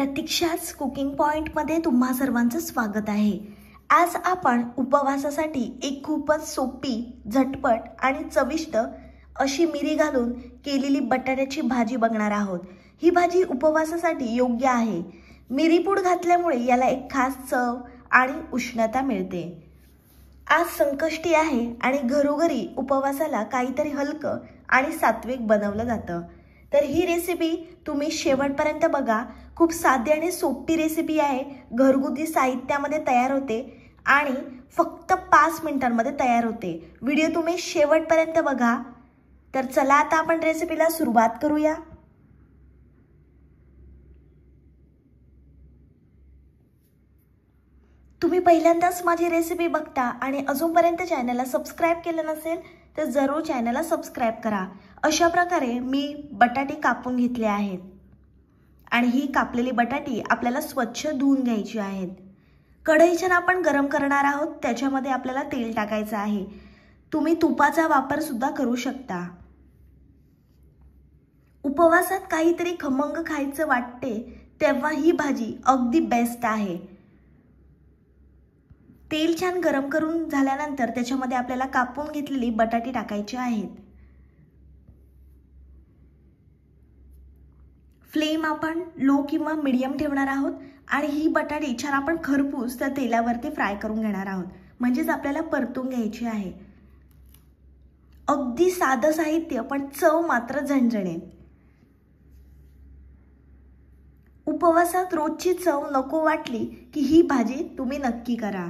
प्रतीक्षा's cooking पॉइंटमध्ये तुम्हा सर्वांचं स्वागत आहे। आज आपण उपवासासाठी एक खूपच सोपी, झटपट आणि चविष्ट अशी मिरी घालून केलेली बटाट्याची भाजी बघणार आहोत। ही भाजी उपवासासाठी योग्य आहे। मिरी पूड घातल्यामुळे याला एक खास चव आणि उष्णता मिळते। आज संकष्टी आहे आणि घरोघरी उपवासाला काहीतरी हलकं आणि सात्विक बनवलं जातं। तर ही रेसिपी तुम्ही शेवटपर्यंत बघा। खूप साधी आणि सोपी रेसिपी आहे। घरगुती साहित्यामध्ये तयार होते आणि फक्त 5 मिनिटांमध्ये तयार होते। व्हिडिओ तुम्ही शेवटपर्यंत बघा। तर चला आता आपण रेसिपीला सुरुवात करूया। तुम्ही पहिल्यांदाच माझी रेसिपी बघता आणि अजूनपर्यंत चॅनलला सबस्क्राइब केलं नसेल तर जरूर चॅनलला सबस्क्राइब करा। अशा प्रकारे मी बटाटे कापून घेतले आहेत आणि ही कापलेली बटाटी आपल्याला स्वच्छ धुवून घ्यायची आहेत। कढईच्या आपण गरम करणार आहोत, त्याच्यामध्ये आपल्याला तेल टाकायचं आहे। तुम्ही तुपाचा वापर सुद्धा करू शकता। उपवासात काहीतरी खमंग खायचं वाटते तेव्हा ही भाजी अगदी बेस्ट आहे। तेल छान गरम करून झाल्यानंतर त्याच्यामध्ये आपल्याला कापून घेतलेली बटाटी टाकायची आहेत। फ्लेम आपण लो किंवा मीडियम ठेवणार आहोत आणि ही बटाटी छान आपण खरपूस त्या तेलावरती फ्राय करून घेणार आहोत, म्हणजेच आपल्याला परतून घ्यायची आहे। अगदी साधं साहित्य पण चव मात्र झणझणीत। उपवासात रोजची चव नको वाटली की ही भाजी तुम्ही नक्की करा।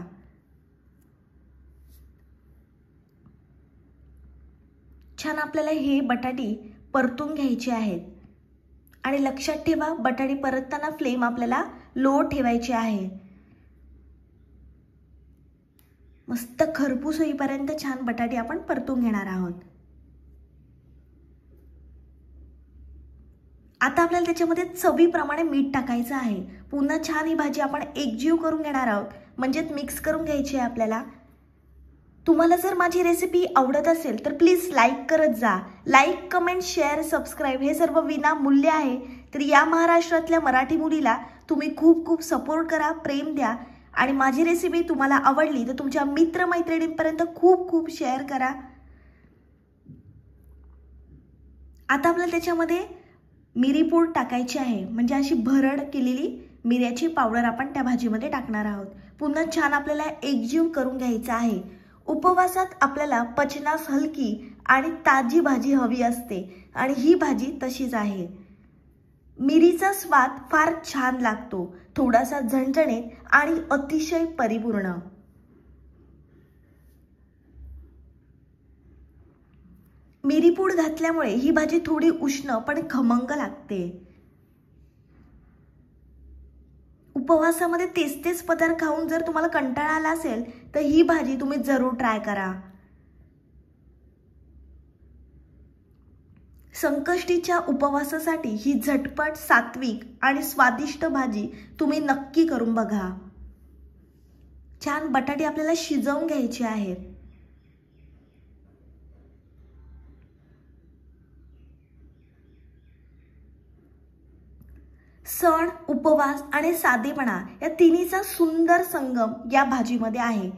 छान आपल्याला हे बटाटी परतून घ्यायचे आहेत आणि लक्षात ठेवा बटाटी परतताना फ्लेम आपल्याला लो ठेवायची आहे। मस्त खरपूस होईपर्यंत छान बटाटी आपण परतून घेणार आहोत। आता आपल्याला त्याच्यामध्ये चवीप्रमाणे मीठ टाकायचं आहे। पुन्हा छान ही भाजी आपण एकजीव करून घेणार आहोत, म्हणजे मिक्स करून घ्यायची आहे आपल्याला। तुम्हाला जर माझी रेसिपी आवडत असेल तर प्लीज लाईक करत जा। लाईक, कमेंट, शेअर, सबस्क्राइब हे सर्व विनामूल्य आहे। तर या महाराष्ट्रातल्या मराठी मुलीला तुम्ही खूप खूप सपोर्ट करा, प्रेम द्या आणि माझी रेसिपी तुम्हाला आवडली तर तुमच्या मित्रमैत्रिणींपर्यंत खूप खूप शेअर करा। आता आपल्याला त्याच्यामध्ये मिरी पूड टाकायची आहे, म्हणजे अशी भरड केलेली मिऱ्याची पावडर आपण त्या भाजीमध्ये टाकणार आहोत। पुन्हा छान आपल्याला एकजीव करून घ्यायचं आहे। उपवासात आपल्याला पचनास हलकी आणि ताजी भाजी हवी असते आणि ही भाजी तशीच आहे। मिरीचा स्वाद फार छान लागतो, थोडासा झणझणीत आणि अतिशय परिपूर्ण। मिरी पूड घातल्यामुळे ही भाजी थोडी उष्ण पण खमंग लागते। उपवासामध्ये तेच पदार्थ खाऊन जर तुम्हाला कंटाळा आला असेल तर ही भाजी तुम्ही जरूर ट्राय करा। संकष्टीच्या उपवासासाठी ही झटपट, सात्विक आणि स्वादिष्ट भाजी तुम्ही नक्की करून बघा। छान बटाटे आपल्याला शिजवून घ्यायचे आहेत। सण, उपवास आणि साधेपणा या तिन्हीचा सुंदर संगम या भाजीमध्ये आहे।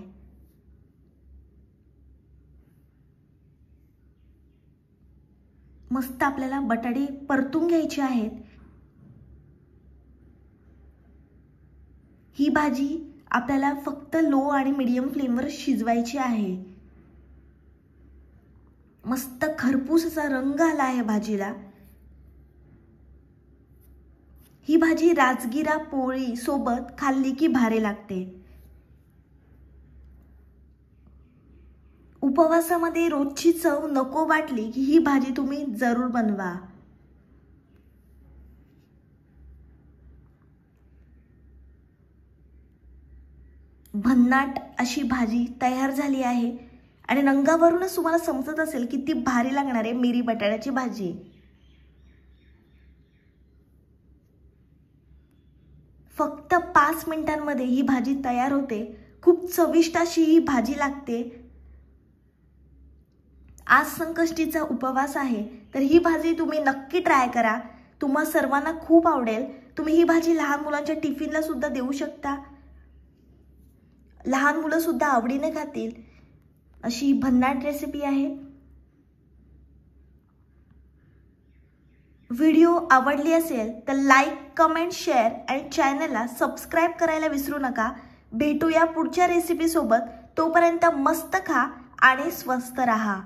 मस्त आपल्याला बटाटे परतून घ्यायचे आहेत। ही भाजी आपल्याला फक्त लो आणि मीडियम फ्लेमवर शिजवायची आहे। मस्त खरपूस असा रंग आला आहे भाजीला। ही भाजी राजगिरा पोळी सोबत खाल्ली की भारी लागते। उपवासामध्ये रोजची चव नको वाटली की ही भाजी तुम्ही जरूर बनवा। भन्नाट अशी भाजी तयार झाली आहे आणि रंगावरूनच तुम्हाला समजत असेल किती भारी लागणार आहे मिरी बटाट्याची भाजी। फक्त 5 मिनिटांमध्ये ही भाजी तयार होते। खूप चविष्ट अशी ही भाजी लागते। आज संकष्टीचा उपवास आहे तर ही भाजी तुम्ही नक्की ट्राय करा। तुम्हा सर्वांना खूप आवडेल। तुम्ही ही भाजी लहान मुलांच्या टिफिनला सुद्धा देऊ शकता. लहान मुलं सुद्धा आवडीने खातील अशी भन्नाट रेसिपी आहे. व्हिडिओ आवडली असेल तर लाईक, कमेंट, शेअर आणि चॅनलला सबस्क्राईब करायला विसरू नका. भेटूया पुढच्या रेसिपी सोबत. तोपर्यंत मस्त खा आणि स्वस्थ राहा.